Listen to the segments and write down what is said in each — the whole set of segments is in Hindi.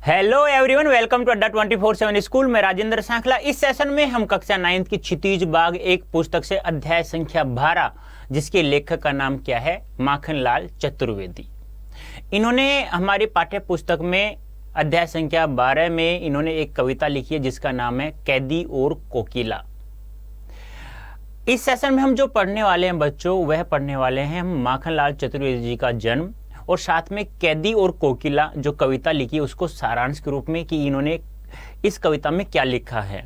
हेलो एवरीवन, वेलकम टू अड्डा 24/7 स्कूल में राजेंद्र सांखला। इस सेशन में हम कक्षा 9th की क्षितिज बाग एक पुस्तक से अध्याय संख्या 12, जिसके लेखक का नाम क्या है, माखनलाल चतुर्वेदी। इन्होंने हमारी पाठ्य पुस्तक में अध्याय संख्या 12 में इन्होंने एक कविता लिखी है जिसका नाम है कैदी और कोकिला। इस सेशन में हम जो पढ़ने वाले हैं बच्चों, वह पढ़ने वाले हैं हम माखनलाल चतुर्वेदी जी का जन्म और साथ में कैदी और कोकिला जो कविता लिखी है उसको सारांश के रूप में कि इन्होंने इस कविता में क्या लिखा है।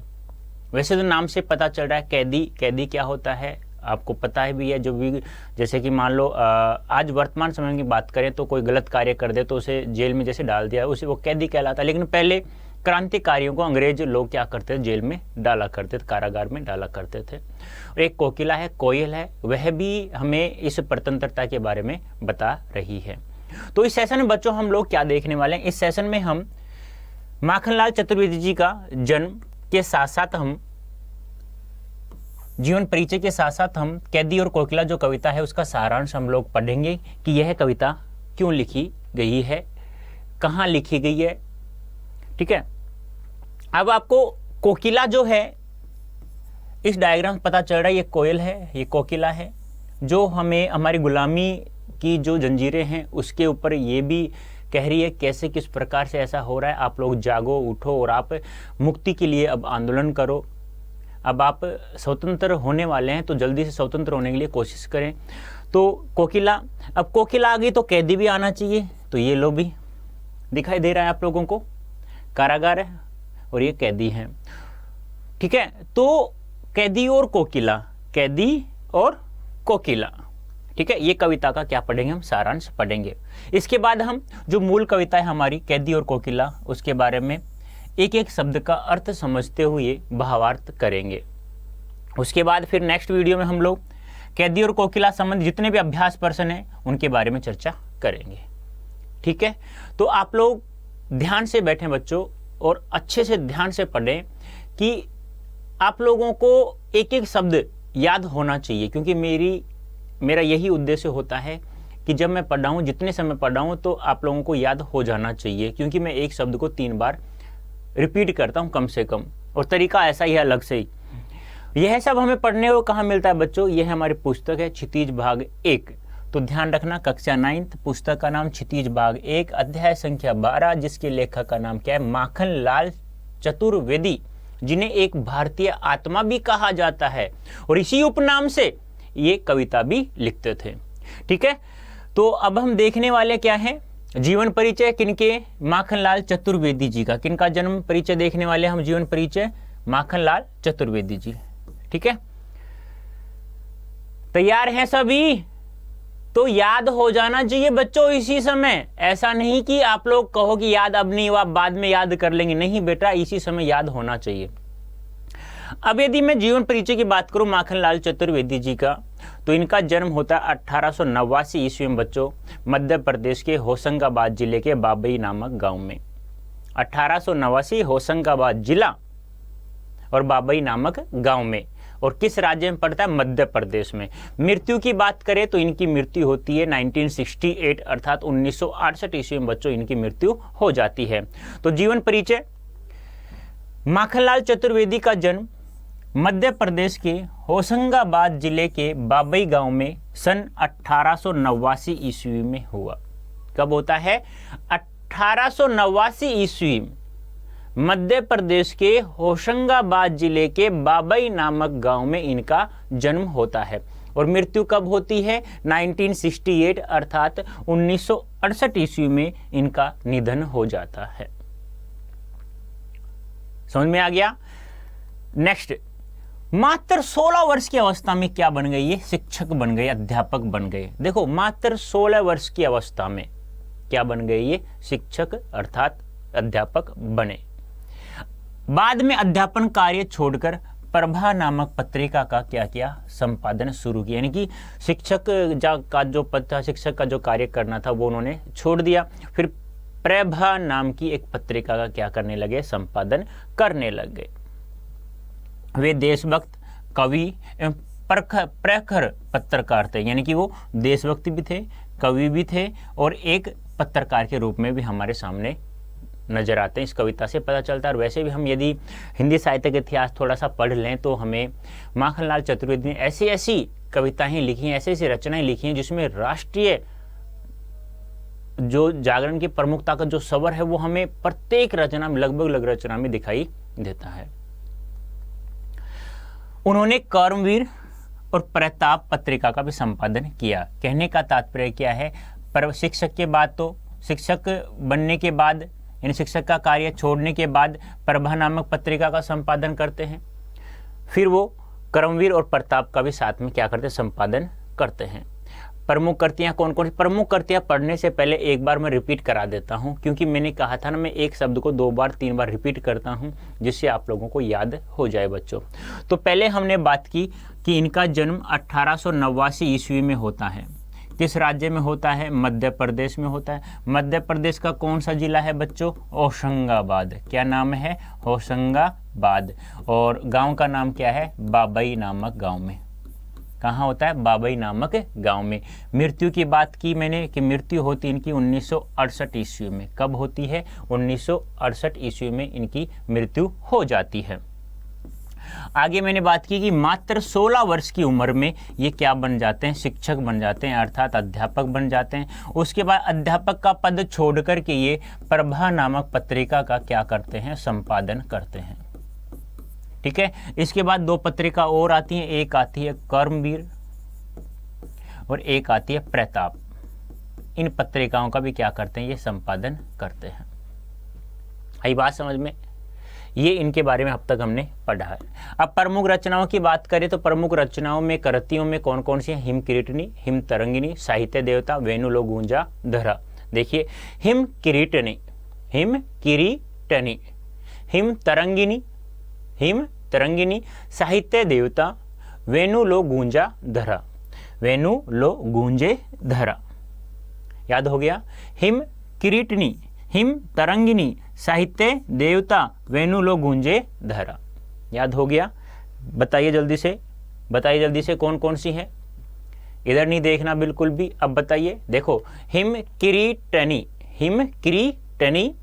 वैसे तो नाम से पता चल रहा है कैदी, कैदी क्या होता है आपको पता है भी है। जो भी जैसे कि मान लो आज वर्तमान समय की बात करें तो कोई गलत कार्य कर दे तो उसे जेल में जैसे डाल दिया उसे वो कैदी कहलाता है। लेकिन पहले क्रांतिकारियों को अंग्रेज लोग क्या करते थे, जेल में डाला करते थे, कारागार में डाला करते थे। और एक कोकिला है, कोयल है, वह भी हमें इस स्वतंत्रता के बारे में बता रही है। तो इस सेशन में बच्चों हम लोग क्या देखने वाले हैं, इस सेशन में हम माखनलाल चतुर्वेदी जी का जन्म के साथ साथ हम जीवन परिचय के साथ साथ हम कैदी और कोकिला जो कविता है उसका सारांश हम लोग पढ़ेंगे कि यह कविता क्यों लिखी गई है, कहाँ लिखी गई है। ठीक है, अब आपको कोकिला जो है इस डायग्राम से पता चल रहा है, ये कोयल है, ये कोकिला है जो हमें हमारी गुलामी की जो जंजीरें हैं उसके ऊपर ये भी कह रही है कैसे किस प्रकार से ऐसा हो रहा है। आप लोग जागो, उठो और आप मुक्ति के लिए अब आंदोलन करो। अब आप स्वतंत्र होने वाले हैं तो जल्दी से स्वतंत्र होने के लिए कोशिश करें। तो कोकिला, अब कोकिला आ गई तो कैदी भी आना चाहिए। तो ये लो भी दिखाई दे रहा है आप लोगों को, कारागार है और ये कैदी हैं। ठीक है, तो कैदी और कोकिला, कैदी और कोकिला। ठीक है, ये कविता का क्या पढ़ेंगे हम, सारांश पढ़ेंगे। इसके बाद हम जो मूल कविता है हमारी कैदी और कोकिला उसके बारे में एक एक शब्द का अर्थ समझते हुए भावार्थ करेंगे। उसके बाद फिर नेक्स्ट वीडियो में हम लोग कैदी और कोकिला संबंधी जितने भी अभ्यास प्रश्न हैं उनके बारे में चर्चा करेंगे। ठीक है, तो आप लोग ध्यान से बैठें बच्चों और अच्छे से ध्यान से पढ़ें कि आप लोगों को एक एक शब्द याद होना चाहिए, क्योंकि मेरा यही उद्देश्य होता है कि जब मैं पढ़ा हूँ, जितने समय पढ़ा हूँ तो आप लोगों को याद हो जाना चाहिए, क्योंकि मैं एक शब्द को 3 बार रिपीट करता हूँ कम से कम, और तरीका ऐसा ही है अलग से ही। यह सब हमें पढ़ने को कहाँ मिलता है बच्चों, यह हमारी पुस्तक है क्षितिज भाग 1। तो ध्यान रखना, कक्षा 9th, पुस्तक का नाम क्षितिज भाग 1, अध्याय संख्या 12, जिसके लेखक का नाम क्या है, माखनलाल चतुर्वेदी, जिन्हें एक भारतीय आत्मा भी कहा जाता है और इसी उपनाम से ये कविता भी लिखते थे। ठीक है, तो अब हम देखने वाले क्या है, जीवन परिचय किनके, माखनलाल चतुर्वेदी जी का। किनका जन्म परिचय देखने वाले हम, जीवन परिचय माखनलाल चतुर्वेदी जी। ठीक है, तैयार हैं सभी? तो याद हो जाना चाहिए बच्चों इसी समय। ऐसा नहीं कि आप लोग कहो कि याद अब नहीं हुआ, बाद में याद कर लेंगे। नहीं बेटा, इसी समय याद होना चाहिए। अब यदि मैं जीवन परिचय की बात करूं माखनलाल चतुर्वेदी जी का, तो इनका जन्म होता है 1889 ईस्वी में बच्चों, मध्य प्रदेश के होशंगाबाद जिले के बाबई नामक गांव में। 1889 होशंगाबाद जिला और बाबई नामक गांव में, और किस राज्य में पड़ता है, मध्य प्रदेश में। मृत्यु की बात करें तो इनकी मृत्यु होती है 1968 अर्थात 1968 ईस्वी में बच्चों इनकी मृत्यु हो जाती है। तो जीवन परिचय, माखनलाल चतुर्वेदी का जन्म मध्य प्रदेश के होशंगाबाद जिले के बाबई गांव में सन 1889 ईस्वी में हुआ। कब होता है, 1889 ईस्वी, मध्य प्रदेश के होशंगाबाद जिले के बाबई नामक गांव में इनका जन्म होता है। और मृत्यु कब होती है, 1968 अर्थात 1968 ईस्वी में इनका निधन हो जाता है। समझ में आ गया। नेक्स्ट, मात्र 16 वर्ष की अवस्था में क्या बन गई, ये शिक्षक बन गए, अध्यापक बन गए। देखो, मात्र 16 वर्ष की अवस्था में क्या बन गए, ये शिक्षक अर्थात अध्यापक बने। बाद में अध्यापन कार्य छोड़कर प्रभा नामक पत्रिका का क्या किया, संपादन शुरू किया। यानी कि शिक्षक का जो पद था, शिक्षक का जो कार्य करना था वो उन्होंने छोड़ दिया। फिर प्रभा नाम की एक पत्रिका का क्या करने लगे, संपादन करने लग गए। वे देशभक्त, कवि एवं प्रखर पत्रकार थे। यानी कि वो देशभक्त भी थे, कवि भी थे और एक पत्रकार के रूप में भी हमारे सामने नज़र आते हैं, इस कविता से पता चलता है। और वैसे भी हम यदि हिंदी साहित्य का इतिहास थोड़ा सा पढ़ लें तो हमें माखनलाल चतुर्वेदी ने ऐसी ऐसी कविताएं लिखी हैं, ऐसी ऐसी रचनाएं लिखी हैं जिसमें राष्ट्रीय जो जागरण की प्रमुखता का जो स्वर है वो हमें प्रत्येक रचना में, लगभग रचना में दिखाई देता है। उन्होंने कर्मवीर और प्रताप पत्रिका का भी संपादन किया। कहने का तात्पर्य क्या है, पर शिक्षक के बाद तो शिक्षक बनने के बाद यानी शिक्षक का कार्य छोड़ने के बाद प्रभा नामक पत्रिका का संपादन करते हैं, फिर वो कर्मवीर और प्रताप का भी साथ में क्या करते हैं, संपादन करते हैं। प्रमुख कृतियाँ कौन कौन सी? प्रमुख कृतियाँ पढ़ने से पहले एक बार मैं रिपीट करा देता हूँ, क्योंकि मैंने कहा था ना मैं एक शब्द को 2 बार 3 बार रिपीट करता हूँ जिससे आप लोगों को याद हो जाए बच्चों। तो पहले हमने बात की कि इनका जन्म 1889 ईस्वी में होता है। किस राज्य में होता है? मध्य प्रदेश में होता है। मध्य प्रदेश का कौन सा जिला है बच्चों? होशंगाबाद। क्या नाम है? होशंगाबाद। और गांव का नाम क्या है? बाबई नामक गांव में। कहाँ होता है? बाबई नामक गांव में। मृत्यु की बात की मैंने कि मृत्यु होती इनकी 1968 ईस्वी में। कब होती है? 1968 ईस्वी में इनकी मृत्यु हो जाती है। आगे मैंने बात की कि मात्र 16 वर्ष की उम्र में ये क्या बन जाते हैं? शिक्षक बन जाते हैं, अर्थात अध्यापक बन जाते हैं। उसके बाद अध्यापक का पद छोड़कर के ये प्रभा नामक पत्रिका का क्या करते हैं? संपादन करते हैं। ठीक है। इसके बाद 2 पत्रिका और आती हैं, एक आती है कर्मवीर और एक आती है प्रताप। इन पत्रिकाओं का भी क्या करते हैं? ये संपादन करते हैं। आई बात समझ में? ये इनके बारे में अब तक हमने पढ़ा है। अब प्रमुख रचनाओं की बात करें तो प्रमुख रचनाओं में कृतियों में कौन कौन सी हैं? हिम किरीटनी, हिम तरंगिनी, साहित्य देवता, वेणु लो गूंजा धरा। देखिए, हिम किरीटनी, हिम किरीटनी, हिम तरंगिनी, हिम तरंगिनी, साहित्य देवता, वेणु लो गूंजा धरा, वेणु लो गूंजे धरा। याद हो गया? हिम किरीटनी, हिम तरंगिनी, साहित्य देवता, वेणु लो गूंजे धरा। याद हो गया? बताइए जल्दी से, बताइए जल्दी से कौन कौन सी है? इधर नहीं देखना बिल्कुल भी। अब बताइए, देखो, हिम किरीटनी, हिम किरीटनी,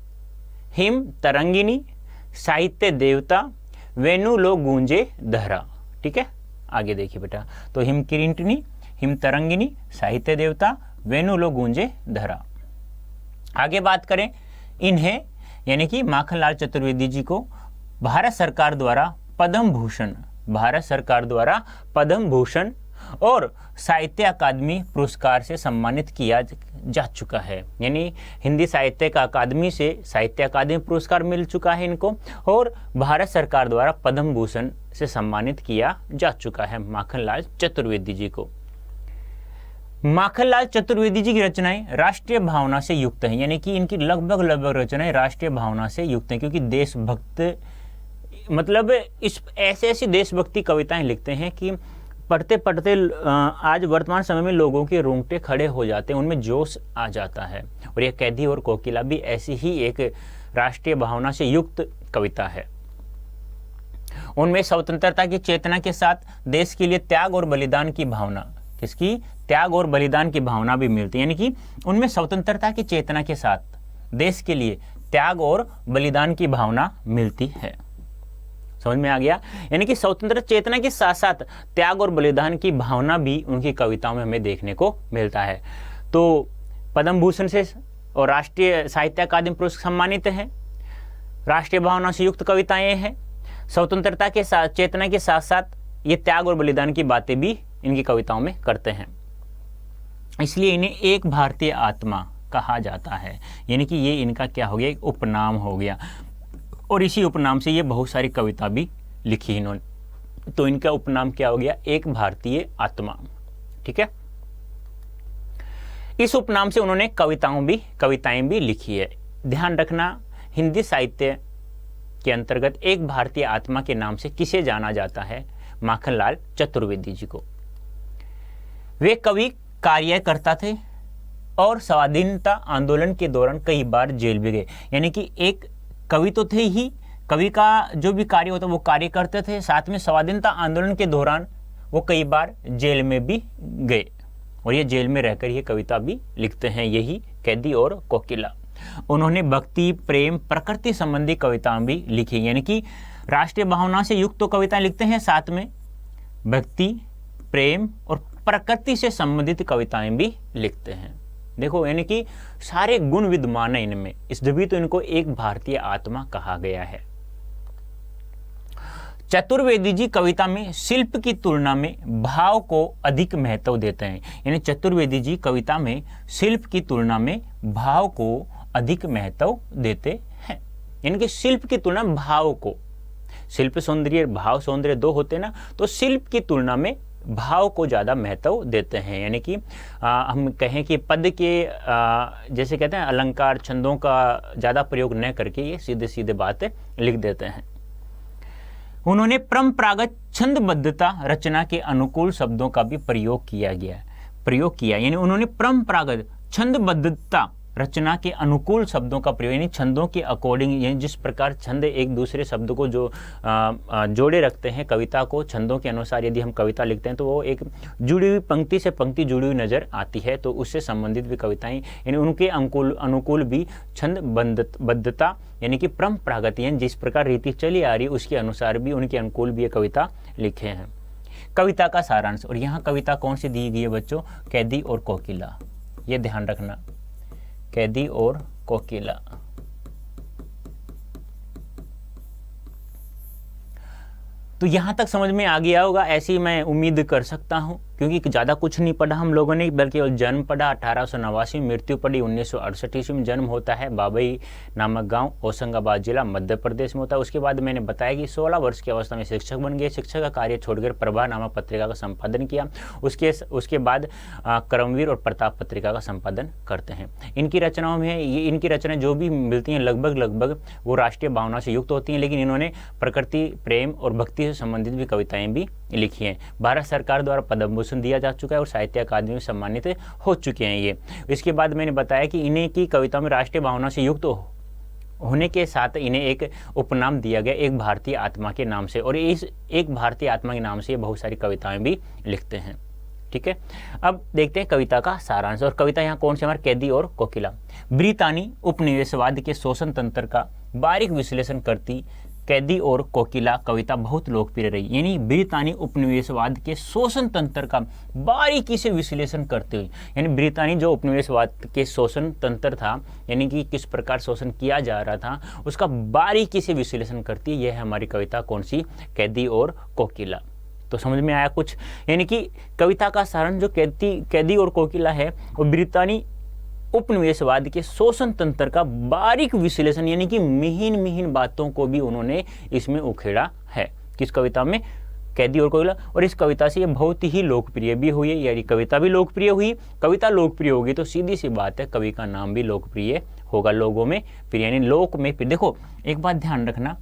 हिम तरंगिनी, साहित्य देवता, वेणु लो गूंजे धरा। ठीक है, आगे देखिए बेटा। तो हिम किरीटनी, हिम तरंगिनी, साहित्य देवता, वेणु लो गूंजे धरा। आगे बात करें, इन्हें यानी कि माखनलाल चतुर्वेदी जी को भारत सरकार द्वारा पद्म भूषण, भारत सरकार द्वारा पद्म भूषण और साहित्य अकादमी पुरस्कार से सम्मानित किया जा चुका है। यानी हिंदी साहित्य का अकादमी से साहित्य अकादमी पुरस्कार मिल चुका है इनको, और भारत सरकार द्वारा पद्म भूषण से सम्मानित किया जा चुका है माखनलाल चतुर्वेदी जी को। माखनलाल चतुर्वेदी जी की रचनाएं राष्ट्रीय भावना से युक्त हैं, यानी कि इनकी लगभग रचनाएं राष्ट्रीय भावना से युक्त हैं, क्योंकि देशभक्त मतलब इस ऐसी देशभक्ति कविताएं लिखते हैं कि पढ़ते पढ़ते आज वर्तमान समय में लोगों के रोंगटे खड़े हो जाते हैं, उनमें जोश आ जाता है। और यह कैदी और कोकिला भी ऐसी ही एक राष्ट्रीय भावना से युक्त कविता है। उनमें स्वतंत्रता की चेतना के साथ देश के लिए त्याग और बलिदान की भावना, किसकी? त्याग और बलिदान की भावना भी मिलती है। यानी कि उनमें स्वतंत्रता की चेतना के साथ देश के लिए त्याग और बलिदान की भावना मिलती है। समझ में आ गया? यानी कि स्वतंत्र चेतना के साथ साथ त्याग और बलिदान की भावना भी उनकी कविताओं में हमें देखने को मिलता है। तो पद्म भूषण से और राष्ट्रीय साहित्य अकादमी पुरस्कार सम्मानित हैं, राष्ट्रीय भावना से युक्त कविताएं हैं, स्वतंत्रता के साथ चेतना के साथ साथ ये त्याग और बलिदान की बातें भी इनकी कविताओं में करते हैं। इसलिए इन्हें एक भारतीय आत्मा कहा जाता है। यानी कि ये इनका क्या हो गया? एक उपनाम हो गया, और इसी उपनाम से ये बहुत सारी कविता भी लिखी इन्होंने। तो इनका उपनाम क्या हो गया? एक भारतीय आत्मा। ठीक है, इस उपनाम से उन्होंने कविताएं भी लिखी है। ध्यान रखना, हिंदी साहित्य के अंतर्गत एक भारतीय आत्मा के नाम से किसे जाना जाता है? माखनलाल चतुर्वेदी जी को। वे कवि कार्यकर्ता थे और स्वाधीनता आंदोलन के दौरान कई बार जेल भी गए। यानी कि एक कवि तो थे ही, कवि का जो भी कार्य होता वो कार्य करते थे, साथ में स्वाधीनता आंदोलन के दौरान वो कई बार जेल में भी गए, और ये जेल में रहकर ये कविता भी लिखते हैं, यही कैदी और कोकिला। उन्होंने भक्ति, प्रेम, प्रकृति संबंधी कविताएं भी लिखी, यानी कि राष्ट्रीय भावना से युक्त तो कविताएं लिखते हैं, साथ में भक्ति, प्रेम और प्रकृति से संबंधित कविताएं भी लिखते हैं। देखो, यानी कि सारे गुण विद्यमान है इनमें, इसलिए तो इनको एक भारतीय आत्मा कहा गया है। चतुर्वेदी जी कविता में शिल्प की तुलना में भाव को अधिक महत्व देते हैं, यानी चतुर्वेदी जी कविता में शिल्प की तुलना में भाव को अधिक महत्व देते हैं। यानी कि शिल्प की तुलना में भाव को, शिल्प सौंदर्य, भाव सौंदर्य दो होते हैं ना, तो शिल्प की तुलना में भाव को ज़्यादा महत्व देते हैं। यानी कि हम कहें कि पद के जैसे कहते हैं अलंकार, छंदों का ज़्यादा प्रयोग न करके ये सीधे सीधे बातें लिख देते हैं। उन्होंने परंपरागत छंदबद्धता रचना के अनुकूल शब्दों का भी प्रयोग किया, यानी उन्होंने परंपरागत छंदबद्धता रचना के अनुकूल शब्दों का प्रयोग, यानी छंदों के अकॉर्डिंग, यानी जिस प्रकार छंद एक दूसरे शब्द को जो जोड़े रखते हैं, कविता को छंदों के अनुसार यदि हम कविता लिखते हैं तो वो एक जुड़ी हुई पंक्ति से पंक्ति जुड़ी हुई नजर आती है, तो उससे संबंधित भी कविताएं, यानी उनके अनुकूल भी छंदबद्धता यानी कि परंपरागत, यानी जिस प्रकार रीति चली आ रही है उसके अनुसार भी उनके अनुकूल भी ये कविता लिखे हैं। कविता का सारांश, और यहाँ कविता कौन सी दी गई है बच्चों? कैदी और कोकिला, ये ध्यान रखना, कैदी और कोकिला। तो यहां तक समझ में आ गया होगा, ऐसी मैं उम्मीद कर सकता हूं, क्योंकि ज़्यादा कुछ नहीं पढ़ा हम लोगों ने, बल्कि जन्म पढ़ा 1889, मृत्यु पढ़ी 1968 ईस्वी में। जन्म होता है बाबई नामक गांव, होशंगाबाद जिला, मध्य प्रदेश में होता है। उसके बाद मैंने बताया कि 16 वर्ष की अवस्था में शिक्षक बन गए, शिक्षक का कार्य छोड़कर प्रभा नामक पत्रिका का संपादन किया। उसके बाद कर्मवीर और प्रताप पत्रिका का संपादन करते हैं। इनकी रचनाओं में इनकी रचनाएं जो भी मिलती हैं लगभग वो राष्ट्रीय भावना से युक्त होती हैं, लेकिन इन्होंने प्रकृति, प्रेम और भक्ति से संबंधित भी कविताएं भी लिखी हैं। भारत सरकार द्वारा पद्म भूषण दिया जा चुका है और साहित्य अकादमी में सम्मानित हो चुके हैं ये। इसके बाद मैंने बताया कि इन्हें की कविता में राष्ट्रीय भावना से युक्त होने के साथ इन्हें एक उपनाम दिया गया, एक भारतीय आत्मा के नाम से, और इस एक भारतीय आत्मा के नाम से ये बहुत सारी कविताएं भी लिखते हैं। ठीक है, अब देखते हैं कविता का सारांश। और कविता यहाँ कौन सी? हमारे कैदी और कोकिला। ब्रितानी उपनिवेशवाद के शोषण तंत्र का बारीक विश्लेषण करती कैदी और कोकिला कविता बहुत लोकप्रिय रही। यानी ब्रितानी उपनिवेशवाद के शोषण तंत्र का बारीकी से विश्लेषण करते हुए, यानी ब्रितानी जो उपनिवेशवाद के शोषण तंत्र था, यानी कि किस प्रकार शोषण किया जा रहा था, उसका बारीकी से विश्लेषण करती है। यह है हमारी कविता कौन सी? कैदी और कोकिला। तो समझ में आया कुछ? यानी कि कविता का सारांश जो कैदी और कोकिला है, वो ब्रितानी उपनिवेशवाद के शोषण तंत्र का बारीक विश्लेषण, यानी कि महीन बातों को भी उन्होंने इसमें उखेड़ा है। किस कविता में? कैदी और कोकिला। और इस कविता से ये बहुत ही लोकप्रिय भी हुई, यानी कविता भी लोकप्रिय हुई। कविता लोकप्रिय होगी तो सीधी सी बात है कवि का नाम भी लोकप्रिय होगा, लोगों में प्रिय, यानी लोक में प्रिय। देखो एक बात ध्यान रखना,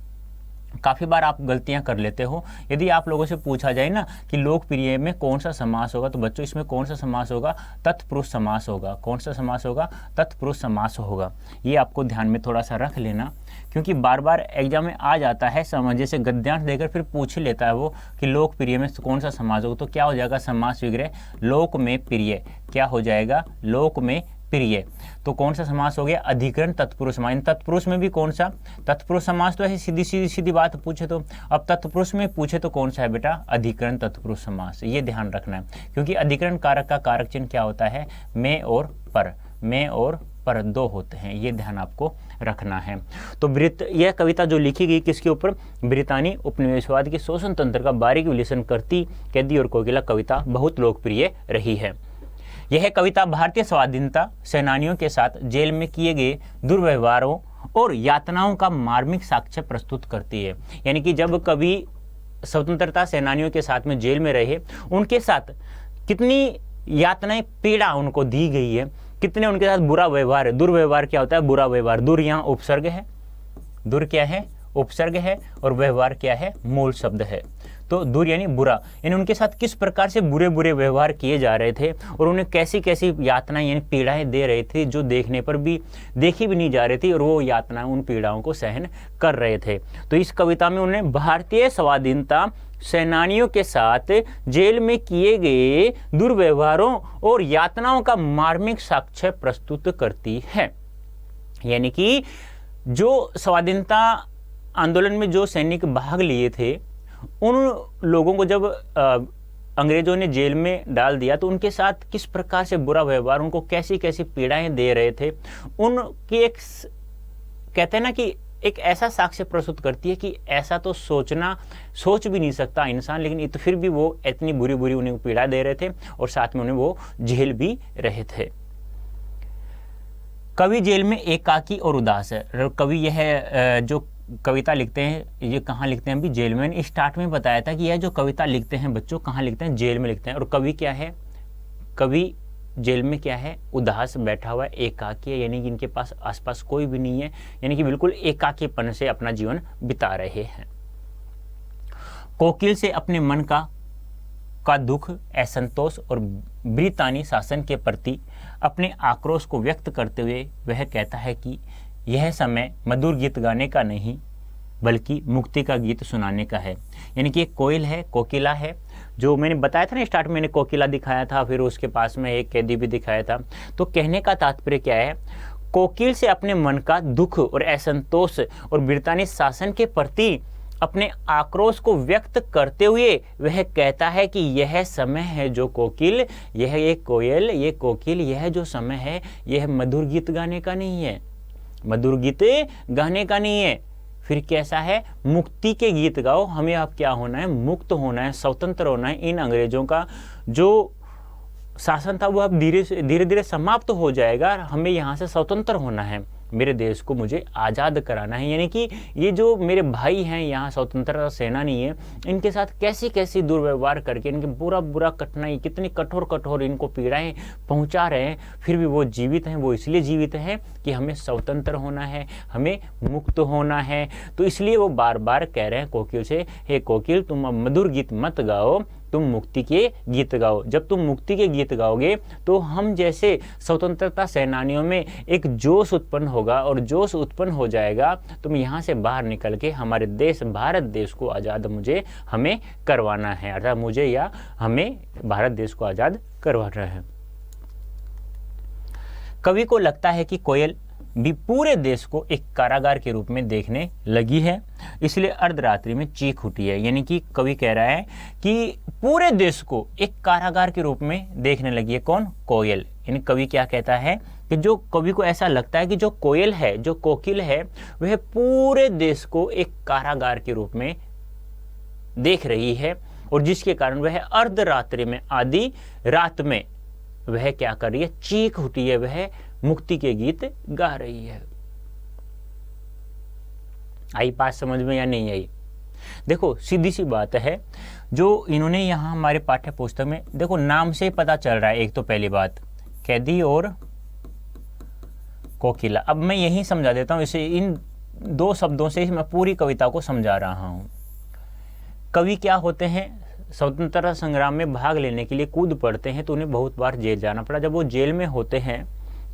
काफ़ी बार आप गलतियां कर लेते हो। यदि आप लोगों से पूछा जाए ना कि लोकप्रिय में कौन सा समास होगा, तो बच्चों इसमें कौन सा समास होगा? तत्पुरुष समास होगा। कौन सा समास होगा? तत्पुरुष समास होगा। ये आपको ध्यान में थोड़ा सा रख लेना, क्योंकि बार बार एग्जाम में आ जाता है समझ, जैसे गद्यांश देकर फिर पूछ लेता है वो कि लोकप्रिय में कौन सा समास होगा, तो क्या हो जाएगा? समास विग्रह लोक में प्रिय। क्या हो जाएगा? लोक में प्रिय। तो कौन सा समास हो गया? अधिकरण तत्पुरुष समास। तत्पुरुष में भी कौन सा? तत्पुरुष समास। तो ऐसी सीधी बात पूछे तो, अब तत्पुरुष में पूछे तो कौन सा है बेटा? अधिकरण तत्पुरुष समास। ये ध्यान रखना है, क्योंकि अधिकरण कारक का कारक चिन्ह क्या होता है? में और पर। में और पर दो होते हैं, ये ध्यान आपको रखना है। तो यह कविता जो लिखी गई किसके ऊपर? ब्रितानी उपनिवेशवाद के शोषण तंत्र का बारीक विश्लेषण करती कैदी और कोकिला कविता बहुत लोकप्रिय रही है। यह कविता भारतीय स्वाधीनता सेनानियों के साथ जेल में किए गए दुर्व्यवहारों और यातनाओं का मार्मिक साक्ष्य प्रस्तुत करती है। यानी कि जब कवि स्वतंत्रता सेनानियों के साथ में जेल में रहे, उनके साथ कितनी यातनाएं, पीड़ा उनको दी गई है, कितने उनके साथ बुरा व्यवहार है। दुर्व्यवहार क्या होता है? बुरा व्यवहार। दुर यहाँ उपसर्ग है, दुर क्या है? उपसर्ग है, और व्यवहार क्या है? मूल शब्द है। तो दूर यानी बुरा, यानी उनके साथ किस प्रकार से बुरे व्यवहार किए जा रहे थे और उन्हें कैसी यातनाएं यानी पीड़ाएं दे रहे थे, जो देखने पर भी देखी भी नहीं जा रही थी, और वो यातनाएं, उन पीड़ाओं को सहन कर रहे थे। तो इस कविता में उन्हें भारतीय स्वाधीनता सेनानियों के साथ जेल में किए गए दुर्व्यवहारों और यातनाओं का मार्मिक साक्ष्य प्रस्तुत करती है। यानी कि जो स्वाधीनता आंदोलन में जो सैनिक भाग लिए थे, उन लोगों को जब अंग्रेजों ने जेल में डाल दिया तो उनके साथ किस प्रकार से बुरा व्यवहार, उनको कैसी कैसी पीड़ाएं दे रहे थे, उनकी एक कहते हैं ना कि एक ऐसा साक्ष्य प्रस्तुत करती है कि ऐसा तो सोच भी नहीं सकता इंसान, लेकिन तो फिर भी वो इतनी बुरी बुरी उन्हें पीड़ा दे रहे थे और साथ में उन्हें वो झेल भी रहे थे। कवि जेल में एकाकी और उदास है। कवि यह जो कविता लिखते हैं, ये कहाँ लिखते हैं? अभी जेल में। स्टार्ट में बताया था कि यह जो कविता लिखते हैं बच्चों कहाँ लिखते हैं? जेल में लिखते हैं। और कवि क्या है? कवि जेल में क्या है? उदास बैठा हुआ है, एकाकी है, यानी कि इनके पास आसपास कोई भी नहीं है, यानी कि बिल्कुल एकाकीपन से अपना जीवन बिता रहे हैं। कोकिल से अपने मन का दुख, असंतोष और ब्रितानी शासन के प्रति अपने आक्रोश को व्यक्त करते हुए वह कहता है कि यह समय मधुर गीत गाने का नहीं बल्कि मुक्ति का गीत सुनाने का है। यानी कि एक कोयल है, कोकिला है, जो मैंने बताया था ना स्टार्ट में, मैंने कोकिला दिखाया था, फिर उसके पास में एक कैदी भी दिखाया था। तो कहने का तात्पर्य क्या है? कोकिल से अपने मन का दुख और असंतोष और ब्रितानी शासन के प्रति अपने आक्रोश को व्यक्त करते हुए वह कहता है कि यह समय है जो कोकिल, यह एक कोयल, ये कोकिल, यह जो समय है यह मधुर गीत गाने का नहीं है, मधुर गीत गाने का नहीं है, फिर कैसा है? मुक्ति के गीत गाओ। हमें अब क्या होना है? मुक्त होना है, स्वतंत्र होना है। इन अंग्रेजों का जो शासन था वो अब धीरे धीरे समाप्त हो जाएगा, हमें यहाँ से स्वतंत्र होना है, मेरे देश को मुझे आज़ाद कराना है। यानी कि ये जो मेरे भाई हैं यहाँ स्वतंत्रता सेनानी है, इनके साथ कैसी कैसी दुर्व्यवहार करके, इनके बुरा कठिनाई, कितनी कठोर इनको पीड़ाएं पहुँचा रहे हैं, फिर भी वो जीवित हैं। वो इसलिए जीवित हैं कि हमें स्वतंत्र होना है, हमें मुक्त होना है। तो इसलिए वो बार बार कह रहे हैं कोकिल से, हे कोकिल तुम अब मधुर गीत मत गाओ, तुम मुक्ति के गीत गाओ। जब तुम मुक्ति के गीत गाओगे तो हम जैसे स्वतंत्रता सेनानियों में एक जोश उत्पन्न होगा, और जोश उत्पन्न हो जाएगा, तुम यहाँ से बाहर निकल के हमारे देश भारत देश को आज़ाद हमें करवाना है, अर्थात मुझे या हमें भारत देश को आज़ाद करवाना है। कवि को लगता है कि कोयल भी पूरे देश को एक कारागार के रूप में देखने लगी है, इसलिए अर्धरात्रि में चीख उठी है। यानी कि कवि कह रहा है कि पूरे देश को एक कारागार के रूप में देखने लगी है। कौन? कोयल। यानी कवि क्या कहता है कि जो कवि को ऐसा लगता है कि जो कोयल है, जो कोकिल है, वह पूरे देश को एक कारागार के रूप में देख रही है, और जिसके कारण वह अर्धरात्रि में, आधी रात में वह क्या कर रही है? चीख उठी है, वह मुक्ति के गीत गा रही है। आई बात समझ में या नहीं आई? देखो सीधी सी बात है, जो इन्होंने यहाँ हमारे पाठ्य पुस्तक में, देखो नाम से पता चल रहा है, एक तो पहली बात कैदी और कोकिला। अब मैं यही समझा देता हूँ, इसे इन दो शब्दों से मैं पूरी कविता को समझा रहा हूँ। कवि क्या होते हैं? स्वतंत्रता संग्राम में भाग लेने के लिए कूद पड़ते हैं, तो उन्हें बहुत बार जेल जाना पड़ा। जब वो जेल में होते हैं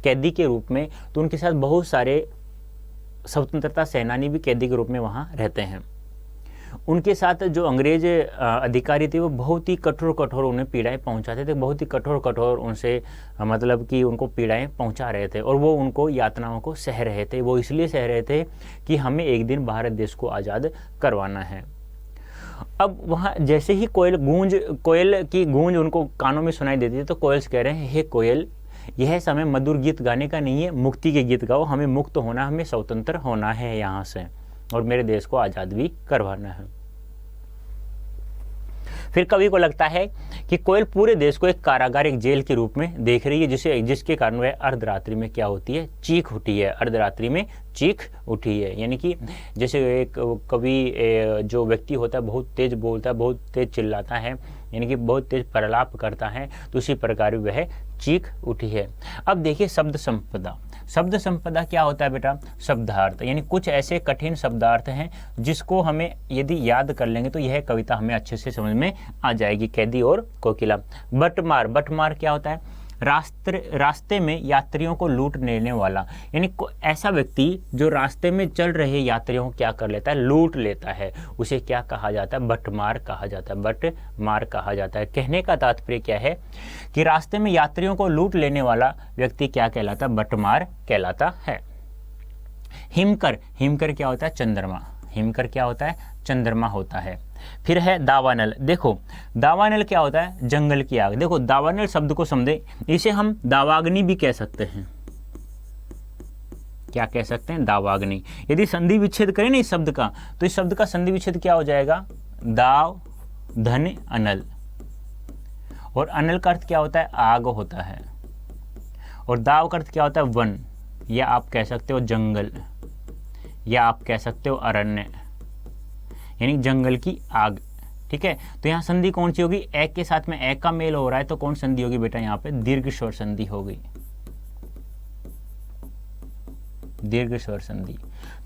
कैदी के रूप में, तो उनके साथ बहुत सारे स्वतंत्रता सेनानी भी कैदी के रूप में वहाँ रहते हैं। उनके साथ जो अंग्रेज अधिकारी थे वो बहुत ही कठोर उन्हें पीड़ाएं पहुंचाते थे, बहुत ही कठोर उनसे मतलब कि उनको पीड़ाएं पहुंचा रहे थे, और वो उनको यातनाओं को सह रहे थे। वो इसलिए सह रहे थे कि हमें एक दिन भारत देश को आज़ाद करवाना है। अब वहाँ जैसे ही कोयल की गूंज उनको कानों में सुनाई देती है, तो कोयल कह रहे हैं, हे कोयल, यह समय मधुर गीत गाने का नहीं है, मुक्ति के गीत गाओ, हमें मुक्त होना, हमें स्वतंत्र होना है यहाँ से, और मेरे देश को आज़ाद भी करवाना है। फिर कवि को लगता है कि कोयल पूरे देश को एक कारागार, एक जेल के रूप में देख रही है, जिसके कारण वह अर्धरात्रि में क्या होती है? चीख उठी है, अर्धरात्रि में चीख उठी है। यानी कि जैसे एक कवि जो व्यक्ति होता है बहुत तेज बोलता है, बहुत तेज चिल्लाता है, यानी कि बहुत तेज प्रलाप करता है, तो उसी प्रकार वह चीख उठी है। अब देखिए शब्द संपदा। शब्द संपदा क्या होता है बेटा? शब्दार्थ, यानी कुछ ऐसे कठिन शब्दार्थ हैं जिसको हमें यदि याद कर लेंगे तो यह कविता हमें अच्छे से समझ में आ जाएगी। कैदी और कोकिला। बटमार क्या होता है? रास्ते में यात्रियों को लूट लेने वाला, यानी ऐसा व्यक्ति जो रास्ते में चल रहे यात्रियों को क्या कर लेता है? लूट लेता है, उसे क्या कहा जाता है? बटमार कहा जाता है, बटमार कहा जाता है। कहने का तात्पर्य क्या है कि रास्ते में यात्रियों को लूट लेने वाला व्यक्ति क्या कहलाता है? बटमार कहलाता है। हिमकर, हिमकर क्या होता है? चंद्रमा। हिमकर क्या होता है? चंद्रमा होता है। फिर है दावानल। देखो दावानल क्या होता है? जंगल की आग। देखो दावानल शब्द को समझे, इसे हम दावाग्नि भी कह सकते हैं। क्या कह सकते हैं? दावाग्नि। यदि संधि विच्छेद करें ना इस शब्द का, तो इस शब्द का संधि विच्छेद क्या हो जाएगा? दाव धन अनल। और अनल का अर्थ क्या होता है? आग होता है। और दाव का अर्थ क्या होता है? वन, या आप कह सकते हो जंगल, या आप कह सकते हो अरण्य, यानी जंगल की आग। ठीक है, तो यहाँ संधि कौन सी होगी? एक के साथ में एक का मेल हो रहा है, तो कौन संधि होगी बेटा? यहाँ पे दीर्घ स्वर संधि हो गई, दीर्घ स्वर संधि।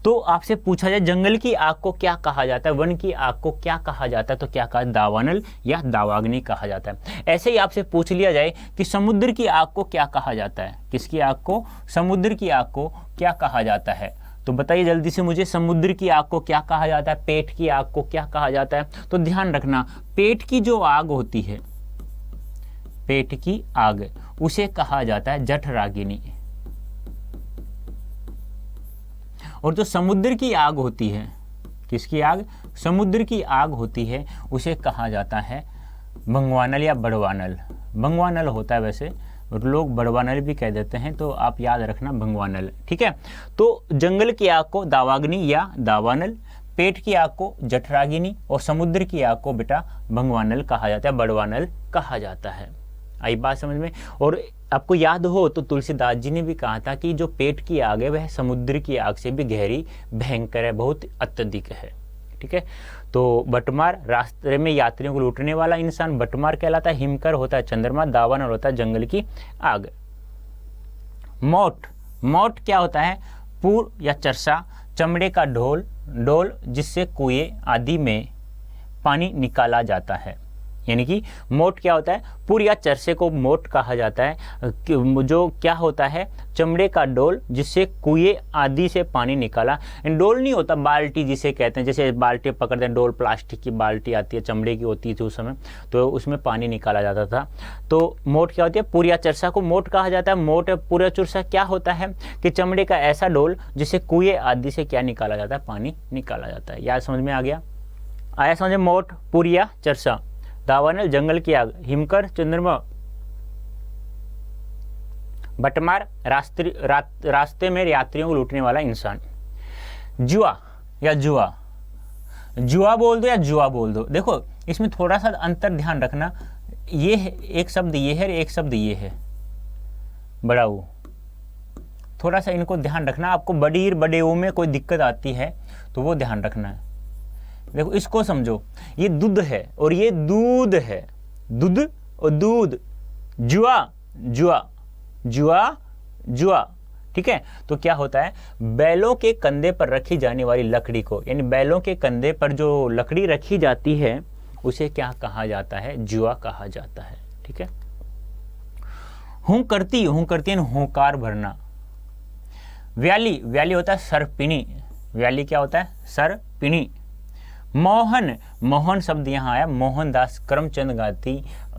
तो आपसे पूछा जाए जंगल की आग को क्या कहा जाता है, वन की आग को क्या कहा जाता है, तो क्या कहा? दावानल या दावाग्नि कहा जाता है। ऐसे ही आपसे पूछ लिया जाए कि समुद्र की आग को क्या कहा जाता है? किसकी आग को? समुद्र की आग को क्या कहा जाता है? तो बताइए जल्दी से मुझे, समुद्र की आग को क्या कहा जाता है? पेट की आग को क्या कहा जाता है? तो ध्यान रखना, पेट की जो आग होती है, पेट की आग, उसे कहा जाता है जठराग्नि। और जो समुद्र की आग होती है, किसकी आग? समुद्र की आग होती है, उसे कहा जाता है भंगवानल या बड़वानल। भंगवानल होता है, वैसे लोग बड़वानल भी कह देते हैं, तो आप याद रखना भंगवानल। ठीक है, तो जंगल की आग को दावाग्नि या दावानल, पेट की आग को जठराग्नि, और समुद्र की आग को बेटा भंगवानल कहा जाता है, बड़वानल कहा जाता है। आई बात समझ में? और आपको याद हो तो तुलसीदास जी ने भी कहा था कि जो पेट की आग है वह समुद्र की आग से भी गहरी, भयंकर है, बहुत अत्यधिक है। ठीक है, तो बटमार रास्ते में यात्रियों को लूटने वाला इंसान बटमार कहलाता है। हिमकर होता है चंद्रमा, दावानल होता है जंगल की आग। मोट, मोट क्या होता है? पूर या चरसा, चमड़े का ढोल, डोल जिससे कुएं आदि में पानी निकाला जाता है। यानी कि मोट क्या होता है? पुर या चरसे को मोट कहा जाता है, जो क्या होता है? चमड़े का डोल जिससे कुएं आदि से पानी निकाला। डोल नहीं होता, बाल्टी जिसे कहते हैं, जैसे बाल्टी पकड़ते हैं, डोल प्लास्टिक की बाल्टी आती है, चमड़े की होती थी उस समय, तो उसमें पानी निकाला जाता था। तो मोट क्या होती है? पुर या चरसा को मोट कहा जाता है। मोट पुर या चरसा क्या होता है? कि चमड़े का ऐसा डोल जिससे कुएं आदि से क्या निकाला जाता है? पानी निकाला जाता है। याद समझ में आ गया? आया समझ में? मोट, पुर या चरसा, दावानल जंगल की आग, हिमकर चंद्रमा, बटमार रास्ते में यात्रियों को लूटने वाला इंसान। जुआ या जुआ, जुआ बोल दो या जुआ बोल दो। देखो इसमें थोड़ा सा अंतर ध्यान रखना, ये है एक शब्द, ये है एक शब्द, ये है बड़ा ऊ। थोड़ा सा इनको ध्यान रखना, आपको बड़ी बड़े ऊ में कोई दिक्कत आती है तो वो ध्यान रखना है। देखो इसको समझो, ये दूध है और ये दूध है, दूध और दूध, जुआ जुआ जुआ जुआ। ठीक है, तो क्या होता है? बैलों के कंधे पर रखी जाने वाली लकड़ी को, यानी बैलों के कंधे पर जो लकड़ी रखी जाती है उसे क्या कहा जाता है? जुआ कहा जाता है। ठीक है, हूं करती हुंकार भरना। व्याली, व्याली होता है सरपिणी, व्याली क्या होता है? सरपिणी। मोहन, मोहन शब्द यहाँ आया मोहनदास करमचंद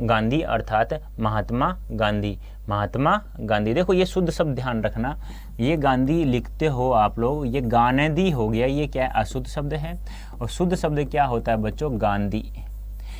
गांधी अर्थात महात्मा गांधी, महात्मा गांधी। देखो ये शुद्ध शब्द ध्यान रखना, ये गांधी लिखते हो आप लोग, ये गांधी हो गया, ये क्या है? अशुद्ध शब्द है। और शुद्ध शब्द क्या होता है बच्चों? गांधी।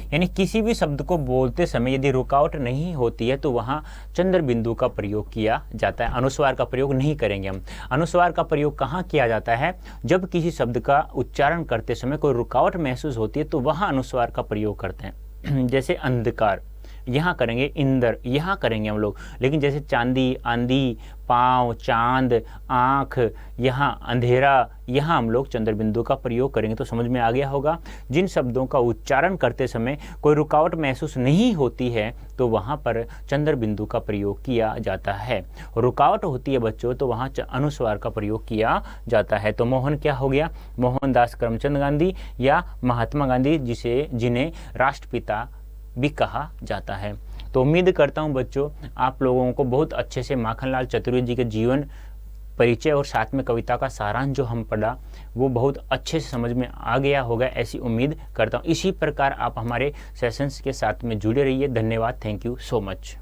यानी किसी भी शब्द को बोलते समय यदि रुकावट नहीं होती है तो वहाँ चंद्र बिंदु का प्रयोग किया जाता है। अनुस्वार का प्रयोग नहीं करेंगे हम। अनुस्वार का प्रयोग कहाँ किया जाता है? जब किसी शब्द का उच्चारण करते समय कोई रुकावट महसूस होती है तो वहाँ अनुस्वार का प्रयोग करते हैं। जैसे अंधकार यहाँ करेंगे, इंदर यहाँ करेंगे हम लोग, लेकिन जैसे चांदी, आंधी, पाँव, चांद, आँख, यहाँ अंधेरा, यहाँ हम लोग चंद्र बिंदु का प्रयोग करेंगे। तो समझ में आ गया होगा, जिन शब्दों का उच्चारण करते समय कोई रुकावट महसूस नहीं होती है तो वहाँ पर चंद्र बिंदु का प्रयोग किया जाता है। रुकावट होती है बच्चों तो वहाँ अनुस्वार का प्रयोग किया जाता है। तो मोहन क्या हो गया? मोहनदास करमचंद गांधी या महात्मा गांधी, जिन्हें राष्ट्रपिता भी कहा जाता है। तो उम्मीद करता हूं बच्चों आप लोगों को बहुत अच्छे से माखनलाल चतुर्वेदी जी के जीवन परिचय और साथ में कविता का सारांश जो हम पढ़ा वो बहुत अच्छे से समझ में आ गया होगा, ऐसी उम्मीद करता हूं। इसी प्रकार आप हमारे सेशंस के साथ में जुड़े रहिए। धन्यवाद, थैंक यू सो मच।